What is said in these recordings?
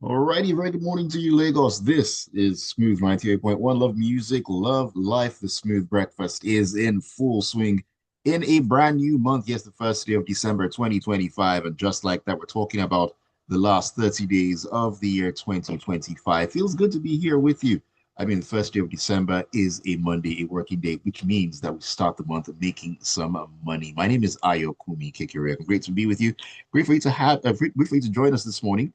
Alrighty, very good morning to you, Lagos. This is Smooth 98.1. Love music, love life. The Smooth Breakfast is in full swing in a brand new month. Yes, the first day of December 2025. And just like that, we're talking about the last 30 days of the year 2025. Feels good to be here with you. I mean, the first day of December is a Monday, a working day, which means that we start the month making some money. My name is Ayokunmi. Great to be with you. Great for you to great for you to join us this morning.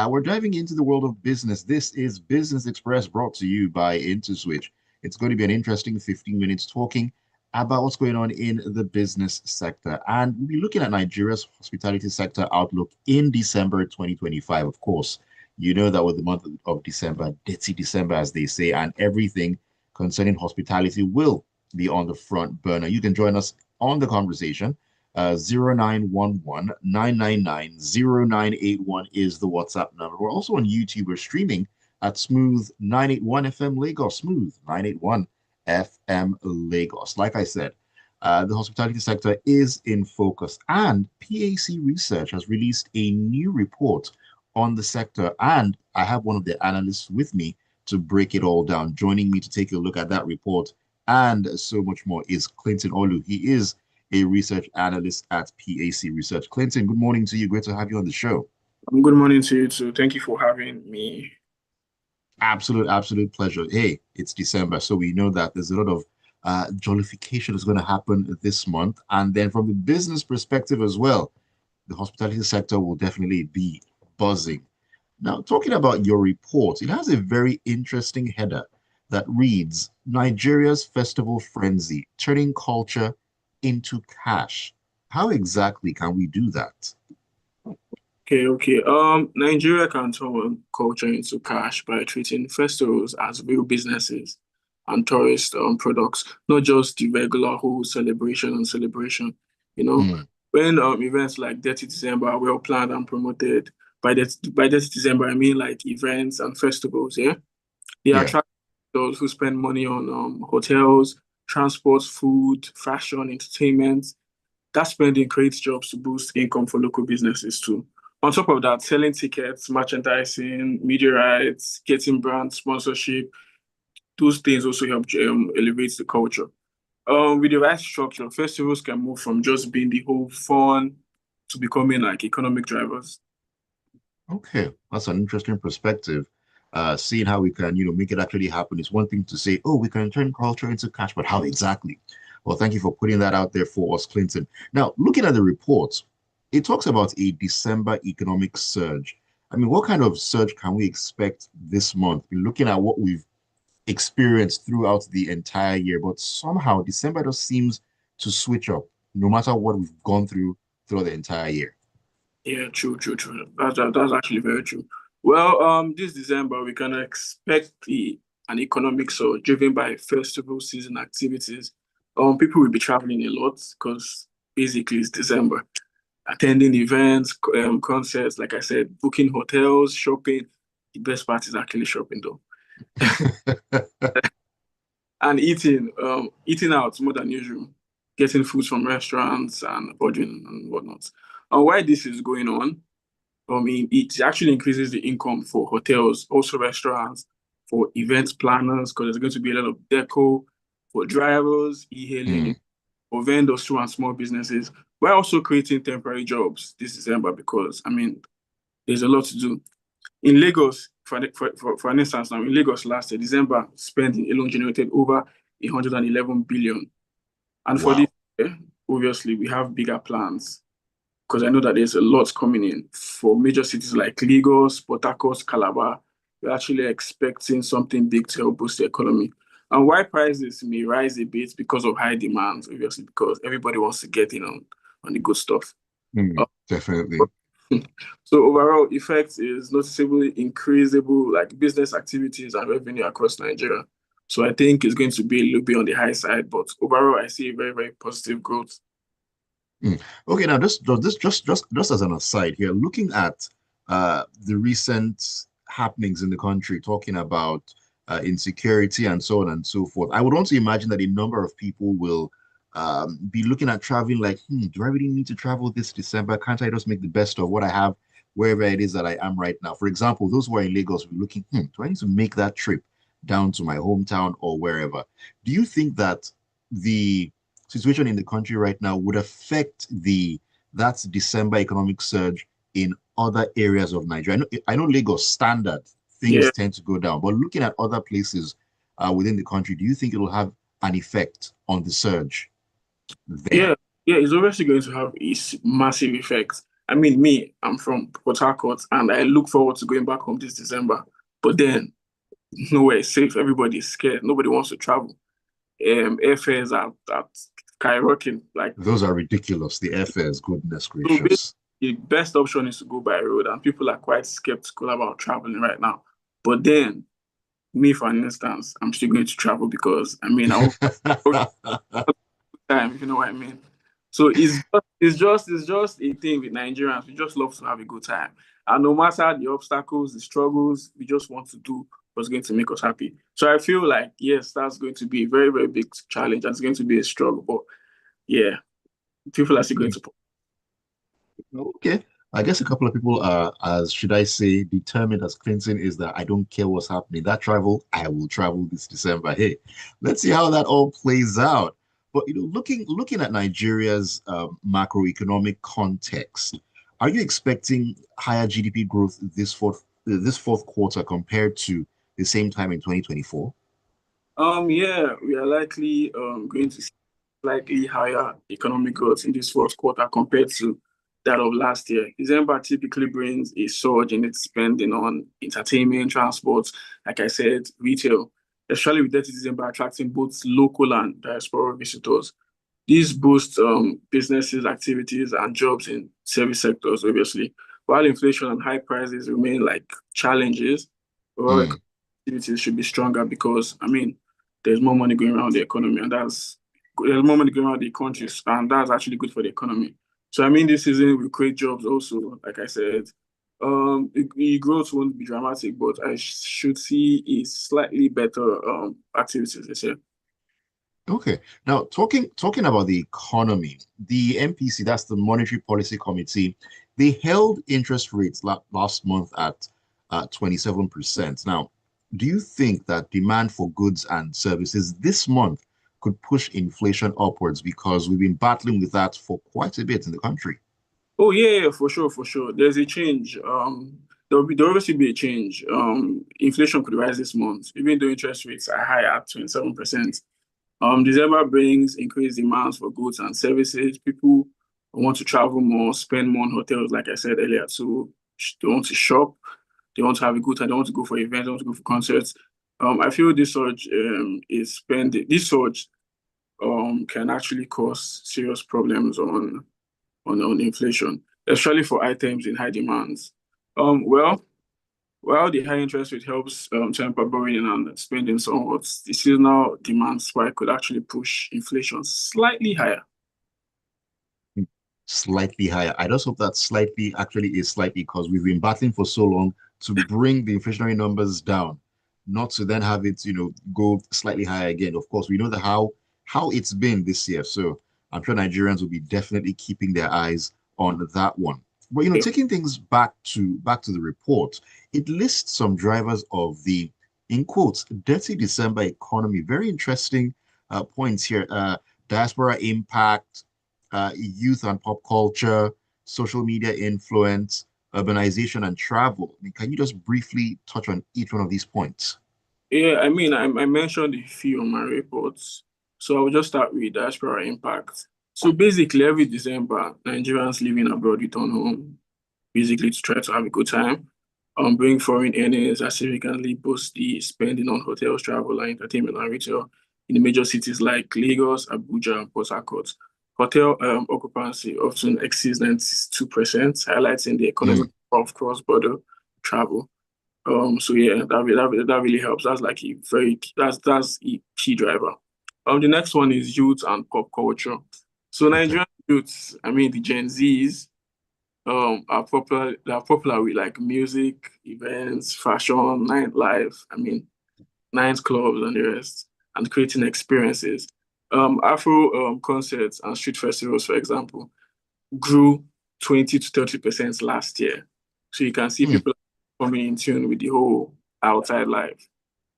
We're diving into the world of business. This is Business Express brought to you by IntoSwitch. It's going to be an interesting 15 minutes talking about what's going on in the business sector. And we'll be looking at Nigeria's hospitality sector outlook in December 2025. Of course, you know that with the month of December, dirty December, as they say, and everything concerning hospitality will be on the front burner. You can join us on the conversation 0911 is the WhatsApp number. We're also on YouTube. We're streaming at Smooth 981 FM Lagos, Smooth 981 FM Lagos. Like I said, the hospitality sector is in focus, and PAC Research has released a new report on the sector. And I have one of the analysts with me to break it all down. Joining me to take a look at that report and so much more is Clinton Orlu. He is a research analyst at P.A.C Research. Clinton, good morning to you. Great to have you on the show. Good morning to you too. Thank you for having me. Absolute pleasure. Hey, it's December, so we know that there's a lot of jollification is going to happen this month. And then from the business perspective as well, the hospitality sector will definitely be buzzing. Now, talking about your report, it has a very interesting header that reads Nigeria's festival frenzy, turning culture into cash. How exactly can we do that? Okay. Nigeria can turn culture into cash by treating festivals as real businesses and tourist products, not just the regular whole celebration and celebration. You know, Mm, when events like Dirty December are well planned and promoted, by Dirty December, I mean like events and festivals, yeah? They yeah. attract those who spend money on hotels, transport, food, fashion, entertainment. That spending creates jobs to boost income for local businesses too. On top of that, selling tickets, merchandising, media rights, getting brand sponsorship, those things also help elevate the culture. With the right structure, festivals can move from just being the whole fun to becoming like economic drivers. Okay, that's an interesting perspective. Seeing how we can, make it actually happen is one thing to say, oh, we can turn culture into cash, but how exactly? Well, thank you for putting that out there for us, Clinton. Now, looking at the report, it talks about a December economic surge. I mean, what kind of surge can we expect this month? Looking at what we've experienced throughout the entire year, but somehow December just seems to switch up no matter what we've gone throughout the entire year. Yeah, true. That's actually very true. Well, this December we can expect an economic surge driven by festival season activities. People will be traveling a lot because basically it's December, attending events, concerts, like I said, booking hotels, shopping. The best part is actually shopping though, and eating out more than usual, getting food from restaurants and ordering and whatnot. And why this is going on? I mean, it actually increases the income for hotels, also restaurants, for event planners, because there's going to be a lot of deco, for drivers, e-hailing, Mm, for vendors too, and small businesses. We're also creating temporary jobs this December because, I mean, there's a lot to do. In Lagos, for an instance, now in Lagos last year, December spending alone generated over 111 billion. And for this wow. year, obviously, we have bigger plans because I know that there's a lot coming in for major cities like Lagos, Port Harcourt, Calabar. We're actually expecting something big to help boost the economy. And why prices may rise a bit because of high demand, obviously, because everybody wants to get in on the good stuff. Uh, Definitely. so overall effect is noticeably increasable like business activities and revenue across Nigeria. So I think it's going to be a little bit on the high side, but overall I see a very positive growth. Mm. Okay, now just as an aside here, looking at the recent happenings in the country, talking about insecurity and so on and so forth, I would want to imagine that a number of people will be looking at traveling like, do I really need to travel this December? Can't I just make the best of what I have wherever it is that I am right now. For example, those who are in Lagos will be looking, do I need to make that trip down to my hometown or wherever? Do you think that the situation in the country right now would affect that December economic surge in other areas of Nigeria? I know Lagos standard Yeah, things tend to go down, but looking at other places within the country, do you think it will have an effect on the surge there? yeah, yeah. It's obviously going to have a massive effect. I mean, me, I'm from Port Harcourt, and I look forward to going back home this December. But then nowhere is safe. Everybody is scared. Nobody wants to travel. Airfares are skyrocketing. Like, Those are ridiculous. The airfares, goodness so basically, gracious. the best option is to go by road, and people are quite skeptical about traveling right now. But then, me, for an instance, I'm still going to travel because I mean, I want time, if you know what I mean. So it's just a thing with Nigerians. We just love to have a good time. And no matter the obstacles, the struggles, we just want to do what's going to make us happy. So I feel like yes, that's going to be a very, very big challenge and it's going to be a struggle. But yeah, people are still going to Okay. I guess a couple of people are, as should I say, determined as Clinton is that I don't care what's happening. That travel, I will travel this December. Hey, let's see how that all plays out. But looking at Nigeria's macroeconomic context, are you expecting higher GDP growth this fourth quarter compared to the same time in 2024? yeah, we are likely going to see slightly higher economic growth in this fourth quarter compared to that of last year. December typically brings a surge in its spending on entertainment, transport, like I said, retail, especially with 30 December attracting both local and diaspora visitors. These boost businesses, activities, and jobs in service sectors, obviously. While inflation and high prices remain like challenges, rural Mm, activities should be stronger because, I mean, there's more money going around the economy, and there's more money going around the countries, and that's actually good for the economy. So, I mean, this season will create jobs also, like I said. The growth won't be dramatic, but I should see a slightly better activities this year. okay. Now, talking about the economy, the MPC, that's the Monetary Policy Committee, they held interest rates last month at 27%. Now, do you think that demand for goods and services this month could push inflation upwards because we've been battling with that for quite a bit in the country? Oh yeah, yeah, for sure, for sure. There's a change. There'll obviously be a change. Inflation could rise this month, even though interest rates are high at 27%. December brings increased demands for goods and services. People want to travel more, spend more on hotels, like I said earlier. So they want to shop, they want to have a good time, they want to go for events, they want to go for concerts. I feel this surge is spending. This surge can actually cause serious problems on inflation, especially for items in high demands. Well, while the high interest rate helps temper borrowing and spending somewhat, the seasonal demand spike could actually push inflation slightly higher. Slightly higher. I just hope that slightly actually is slightly because we've been battling for so long to bring the inflationary numbers down, not to then have it, go slightly higher again. Of course, we know that how it's been this year. So I'm sure Nigerians will be definitely keeping their eyes on that one. But Yeah, taking things back to the report, it lists some drivers of the in quotes dirty December economy. Very interesting points here. Diaspora impact, youth and pop culture, social media influence, urbanization, and travel. I mean, can you just briefly touch on each one of these points? yeah. I mean, I mentioned a few on my reports, so I will just start with diaspora impact. So basically, every December, Nigerians living abroad return home, basically to try to have a good time. Bring foreign earnings that significantly boost the spending on hotels, travel, and entertainment and retail in the major cities like Lagos, Abuja, and Port Harcourt. Hotel occupancy often exceeds 92%, highlighting the economic Mm, of cross-border travel. So yeah, that really helps. That's like that's a key driver. The next one is youth and pop culture. So okay. Nigerian youths, I mean the Gen Zs, are popular. They are popular with like music, events, fashion, nightlife. I mean, night clubs and the rest, and creating experiences. Afro concerts and street festivals, for example, grew 20 to 30% last year. So you can see Hmm. people coming in tune with the whole outside life.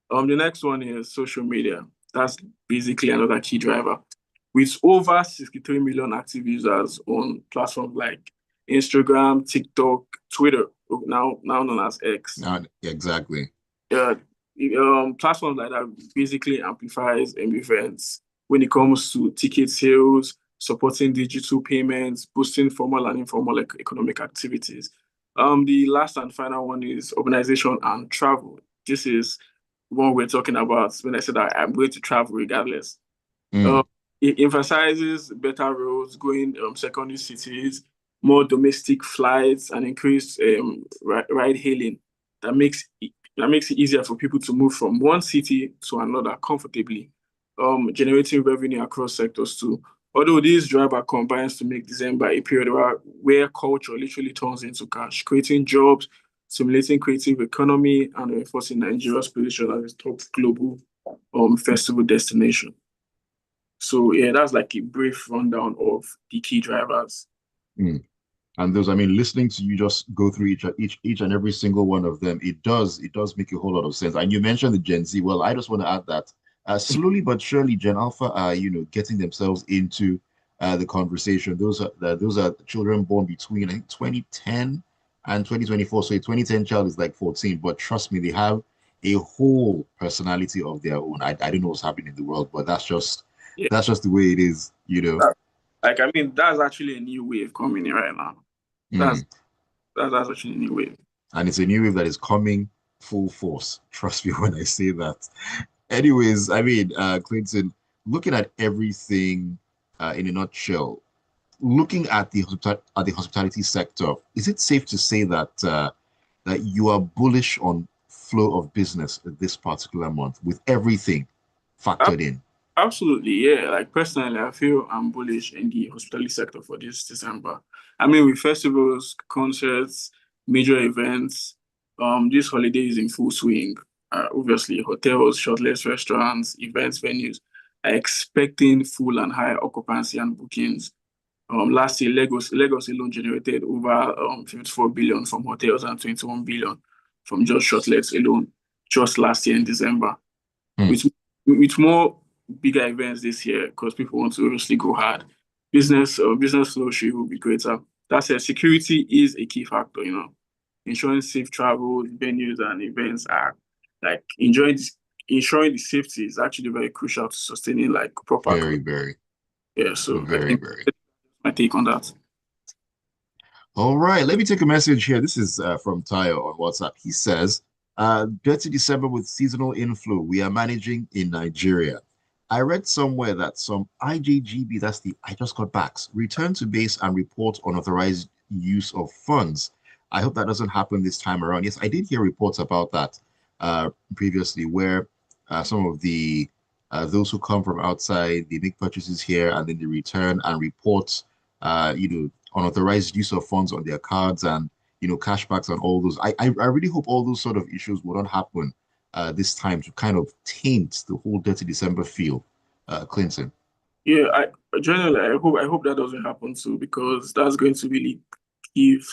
The next one is social media. That's basically another key driver. With over 63 million active users on platforms like Instagram, TikTok, Twitter, now known as X. Exactly. uh, Platforms like that basically amplifies events when it comes to ticket sales, supporting digital payments, boosting formal and informal economic activities. The last and final one is urbanization and travel. This is what we're talking about when I said that I'm going to travel regardless. Hmm. Um, it emphasizes better roads, going secondary cities, more domestic flights, and increased ride hailing that makes it easier for people to move from one city to another comfortably, generating revenue across sectors too. Although this driver combines to make December a period where culture literally turns into cash, creating jobs, stimulating creative economy, and reinforcing Nigeria's position as a top global festival destination. So yeah, that's like a brief rundown of the key drivers. Hmm. And those, I mean, listening to you just go through each and every single one of them, it does make a whole lot of sense. And you mentioned the Gen Z. Well, I just want to add that slowly but surely, Gen Alpha are getting themselves into the conversation. Those are children born between I think 2010 and 2024. So a 2010 child is like 14, but trust me, they have a whole personality of their own. I don't know what's happening in the world, but Yeah, that's just the way it is. that, I mean, that's actually a new wave coming in right now. Mm. That's that's actually a new wave. And it's a new wave that is coming full force. Trust me when I say that. Anyways, I mean, Clinton, looking at everything in a nutshell, looking at the hospitality sector, is it safe to say that that you are bullish on flow of business this particular month with everything Ab- factored in? Absolutely, yeah. Like personally, I feel I'm bullish in the hospitality sector for this December. I mean, with festivals, concerts, major events, this holiday is in full swing. Obviously, hotels, shortlist restaurants, events venues are expecting full and high occupancy and bookings. Last year, Lagos alone generated over 54 billion from hotels and 21 billion from just shortlets alone, just last year in December. Hmm, With with more bigger events this year, because people want to obviously go hard, business flow will be greater. That said, security is a key factor. Ensuring safe travel, venues, and events are like ensuring the safety is actually very crucial to sustaining like proper very, growth. very, Yeah, so I very, think very. my take on that. All right, let me take a message here. This is from Tayo on WhatsApp. He says, dirty December with seasonal inflow. We are managing in Nigeria. I read somewhere that some IJGB, that's the I just got backs, return to base and report unauthorized use of funds. I hope that doesn't happen this time around. Yes, I did hear reports about that previously, where some of the those who come from outside, they make purchases here and then they return and report unauthorized use of funds on their cards and cashbacks and all those. I really hope all those sort of issues will not happen this time to kind of taint the whole Dirty December feel, Clinton. Yeah, I generally I hope that doesn't happen too because that's going to really give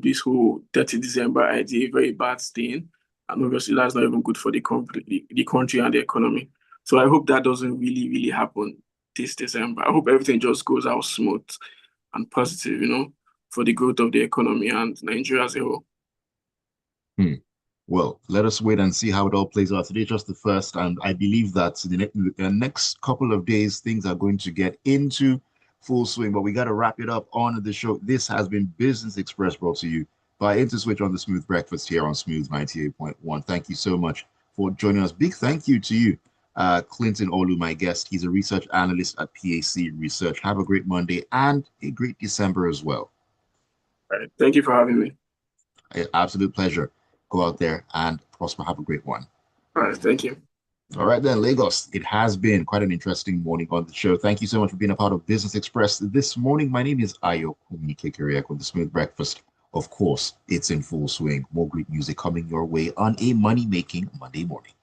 this whole dirty December idea a very bad stain, and obviously that's not even good for the country and the economy. So I hope that doesn't really happen this December. I hope everything just goes out smooth and positive, for the growth of the economy and Nigeria as a whole. Hmm. Well, let us wait and see how it all plays out. Today, just the first, and I believe that the next couple of days, things are going to get into full swing. But we got to wrap it up on the show. This has been Business Express brought to you by InterSwitch on the Smooth Breakfast here on Smooth 98.1. Thank you so much for joining us. Big thank you to you, Clinton Orlu, my guest. He's a research analyst at P.A.C Research. Have a great Monday and a great December as well. All right. Thank you for having me. Absolute pleasure. Go out there and prosper. Have a great one. All right. Thank you. All right, then, Lagos. It has been quite an interesting morning on the show. Thank you so much for being a part of Business Express this morning. My name is Ayokunmi with the Smooth Breakfast. Of course, it's in full swing. More great music coming your way on a money making Monday morning.